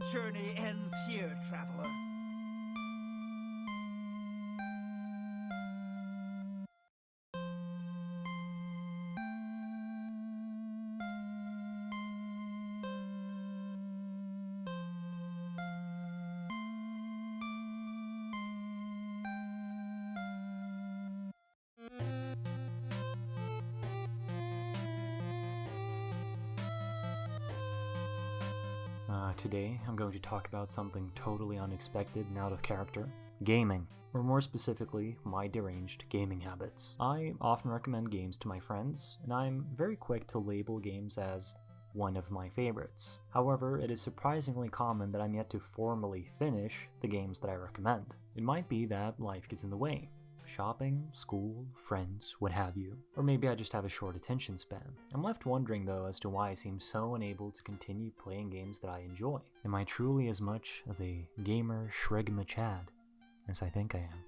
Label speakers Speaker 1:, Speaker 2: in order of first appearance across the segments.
Speaker 1: journey ends here, traveler.
Speaker 2: Today, I'm going to talk about something totally unexpected and out of character. Gaming, or more specifically, my deranged gaming habits. I often recommend games to my friends, and I'm very quick to label games as one of my favorites. However, it is surprisingly common that I'm yet to formally finish the games that I recommend. It might be that life gets in the way. Shopping, school, friends, what have you. Or maybe I just have a short attention span. I'm left wondering though as to why I seem so unable to continue playing games that I enjoy. Am I truly as much of a gamer Shrigma-Chad as I think I am?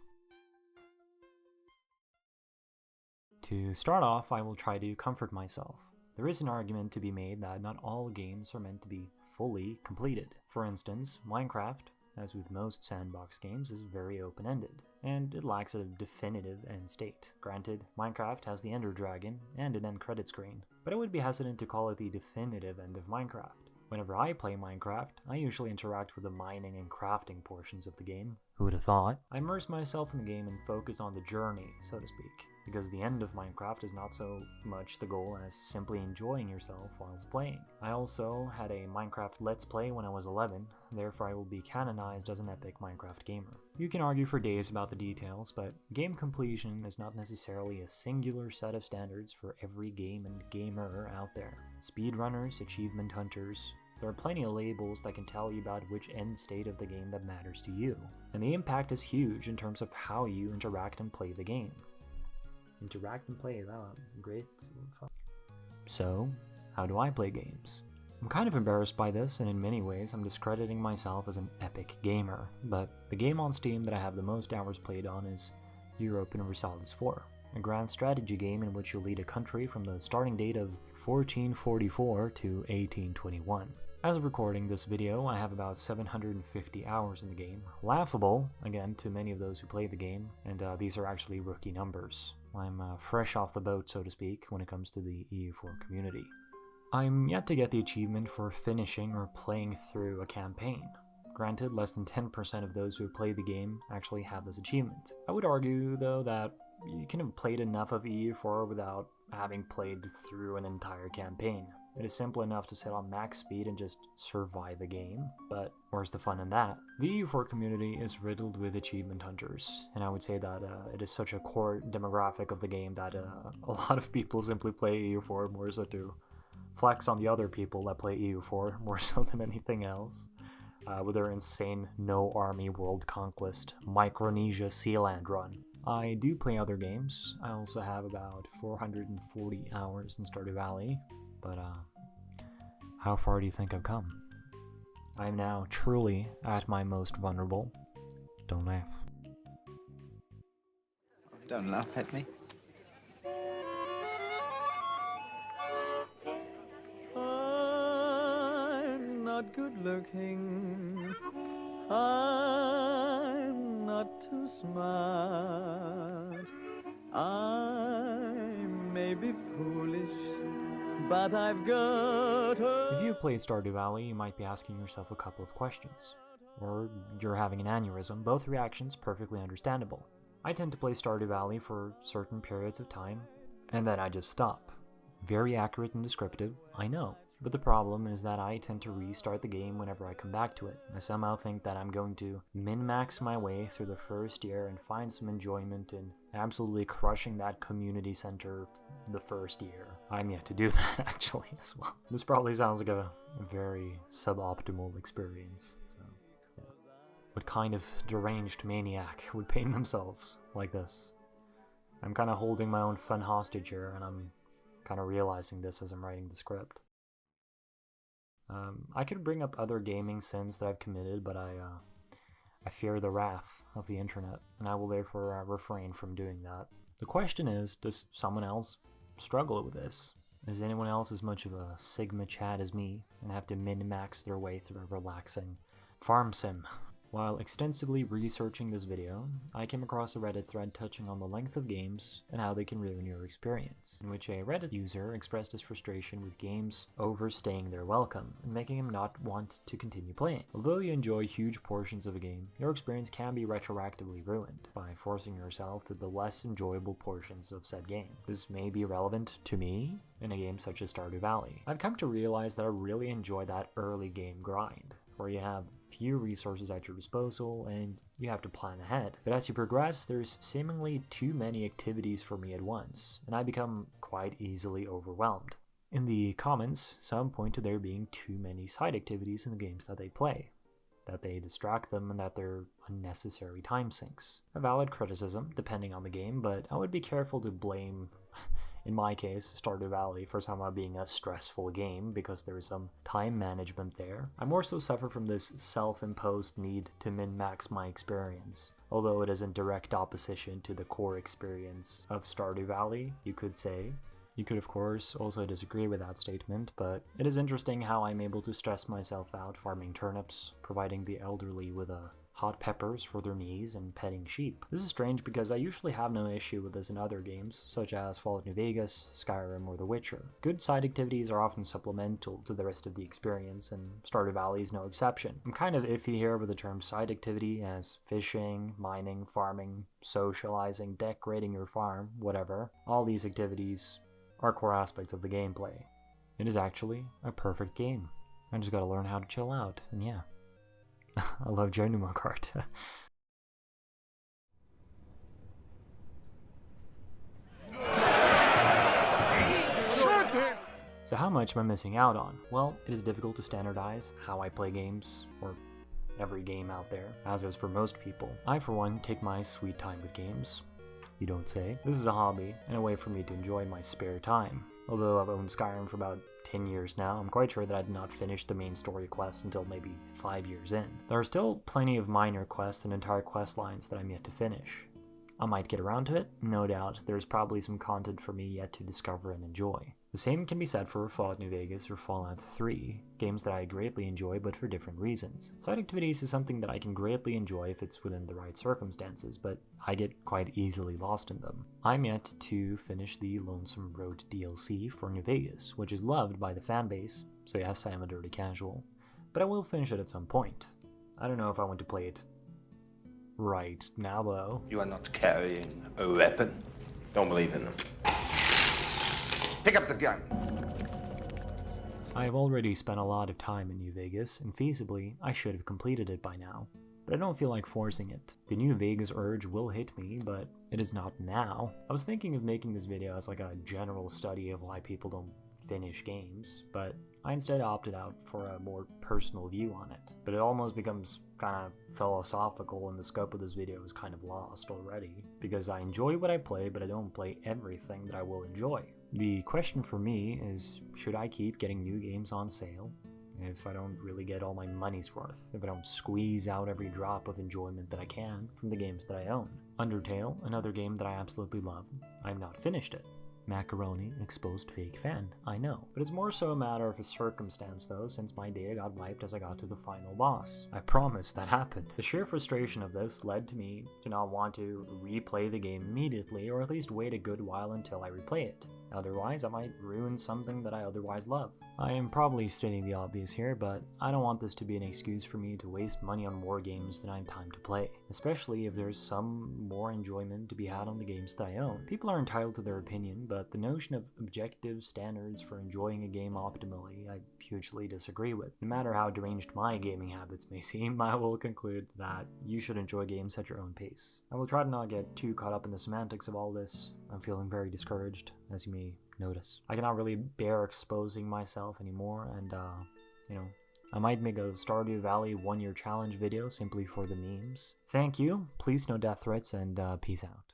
Speaker 2: To start off, I will try to comfort myself. There is an argument to be made that not all games are meant to be fully completed. For instance, Minecraft, as with most sandbox games, is very open-ended, and it lacks a definitive end state. Granted, Minecraft has the Ender Dragon and an end credit screen, but I would be hesitant to call it the definitive end of Minecraft. Whenever I play Minecraft, I usually interact with the mining and crafting portions of the game. Who would have thought? I immerse myself in the game and focus on the journey, so to speak, because the end of Minecraft is not so much the goal as simply enjoying yourself whilst playing. I also had a Minecraft Let's Play when I was 11, therefore I will be canonized as an epic Minecraft gamer. You can argue for days about the details, but game completion is not necessarily a singular set of standards for every game and gamer out there. Speedrunners, achievement hunters, there are plenty of labels that can tell you about which end state of the game that matters to you. And the impact is huge in terms of how you interact and play the game. Interact and play, wow, great. So, how do I play games? I'm kind of embarrassed by this, and in many ways I'm discrediting myself as an epic gamer, but the game on Steam that I have the most hours played on is Europa Universalis 4, a grand strategy game in which you lead a country from the starting date of 1444 to 1821. As of recording this video, I have about 750 hours in the game. Laughable, again, to many of those who play the game, and these are actually rookie numbers. I'm fresh off the boat, so to speak, when it comes to the EU4 community. I'm yet to get the achievement for finishing or playing through a campaign. Granted, less than 10% of those who have played the game actually have this achievement. I would argue, though, that you can have played enough of EU4 without having played through an entire campaign. It is simple enough to set on max speed and just survive a game, but where's the fun in that? The EU4 community is riddled with achievement hunters, and I would say that it is such a core demographic of the game that a lot of people simply play EU4 more so to flex on the other people that play EU4 more so than anything else. With their insane no-army world conquest Micronesia Sealand run. I do play other games. I also have about 440 hours in Stardew Valley, but how far do you think I've come? I am now truly at my most vulnerable. Don't laugh.
Speaker 3: Don't laugh at me.
Speaker 4: I'm not good looking. I'm not too smart. I may be foolish, but I've got
Speaker 2: If you have played Stardew Valley, you might be asking yourself a couple of questions. Or you're having an aneurysm, both reactions perfectly understandable. I tend to play Stardew Valley for certain periods of time, and then I just stop. Very accurate and descriptive, I know. But the problem is that I tend to restart the game whenever I come back to it. I somehow think that I'm going to min-max my way through the first year and find some enjoyment in absolutely crushing that community center the first year. I'm yet to do that actually as well. This probably sounds like a very suboptimal experience. So, yeah. What kind of deranged maniac would paint themselves like this? I'm kind of holding my own fun hostage here, and I'm kind of realizing this as I'm writing the script. I could bring up other gaming sins that I've committed, but I fear the wrath of the internet, and I will therefore refrain from doing that. The question is, does someone else struggle with this? Is anyone else as much of a Sigma Chad as me and have to min-max their way through a relaxing farm sim? While extensively researching this video, I came across a Reddit thread touching on the length of games and how they can ruin your experience, in which a Reddit user expressed his frustration with games overstaying their welcome and making him not want to continue playing. Although you enjoy huge portions of a game, your experience can be retroactively ruined by forcing yourself to the less enjoyable portions of said game. This may be relevant to me in a game such as Stardew Valley. I've come to realize that I really enjoy that early game grind, where you have few resources at your disposal and you have to plan ahead. But as you progress, there's seemingly too many activities for me at once, and I become quite easily overwhelmed. In the comments, some point to there being too many side activities in the games that they play, that they distract them, and that they're unnecessary time sinks. A valid criticism, depending on the game, but I would be careful to blame, in my case, Stardew Valley for somehow being a stressful game because there is some time management there. I more so suffer from this self-imposed need to min-max my experience. Although it is in direct opposition to the core experience of Stardew Valley, you could say. You could of course also disagree with that statement, but it is interesting how I'm able to stress myself out farming turnips, providing the elderly with hot peppers for their knees, and petting sheep. This is strange because I usually have no issue with this in other games, such as Fallout New Vegas, Skyrim, or The Witcher. Good side activities are often supplemental to the rest of the experience, and Stardew Valley is no exception. I'm kind of iffy here with the term side activity, as fishing, mining, farming, socializing, decorating your farm, whatever. All these activities are core aspects of the gameplay. It is actually a perfect game. I just gotta learn how to chill out, and yeah. I love Geronimo Kart. So how much am I missing out on? Well, it is difficult to standardize how I play games, or every game out there, as is for most people. I, for one, take my sweet time with games. You don't say. This is a hobby, and a way for me to enjoy my spare time. Although I've owned Skyrim for about 10 years now, I'm quite sure that I did not finish the main story quest until maybe 5 years in. There are still plenty of minor quests and entire quest lines that I'm yet to finish. I might get around to it, no doubt. There's probably some content for me yet to discover and enjoy. The same can be said for Fallout New Vegas or Fallout 3, games that I greatly enjoy but for different reasons. Side activities is something that I can greatly enjoy if it's within the right circumstances, but I get quite easily lost in them. I'm yet to finish the Lonesome Road DLC for New Vegas, which is loved by the fanbase, so yes, I am a dirty casual, but I will finish it at some point. I don't know if I want to play it right now though.
Speaker 3: You are not carrying a weapon.
Speaker 5: Don't believe in them.
Speaker 3: Pick up the gun.
Speaker 2: I have already spent a lot of time in New Vegas, and feasibly, I should have completed it by now. But I don't feel like forcing it. The New Vegas urge will hit me, but it is not now. I was thinking of making this video as like a general study of why people don't finish games, but I instead opted out for a more personal view on it. But it almost becomes kind of philosophical, and the scope of this video is kind of lost already, because I enjoy what I play, but I don't play everything that I will enjoy. The question for me is, should I keep getting new games on sale if I don't really get all my money's worth, if I don't squeeze out every drop of enjoyment that I can from the games that I own? Undertale, another game that I absolutely love, I have not finished it. Macaroni, exposed fake fan, I know. But it's more so a matter of a circumstance though, since my data got wiped as I got to the final boss. I promise that happened. The sheer frustration of this led to me to not want to replay the game immediately, or at least wait a good while until I replay it. Otherwise, I might ruin something that I otherwise love. I am probably stating the obvious here, but I don't want this to be an excuse for me to waste money on more games than I have time to play, especially if there's some more enjoyment to be had on the games that I own. People are entitled to their opinion, but the notion of objective standards for enjoying a game optimally, I hugely disagree with. No matter how deranged my gaming habits may seem, I will conclude that you should enjoy games at your own pace. I will try to not get too caught up in the semantics of all this. I'm feeling very discouraged, as you may notice. I cannot really bear exposing myself anymore, and I might make a Stardew Valley 1-year challenge video simply for the memes. Thank you, please no death threats, and peace out.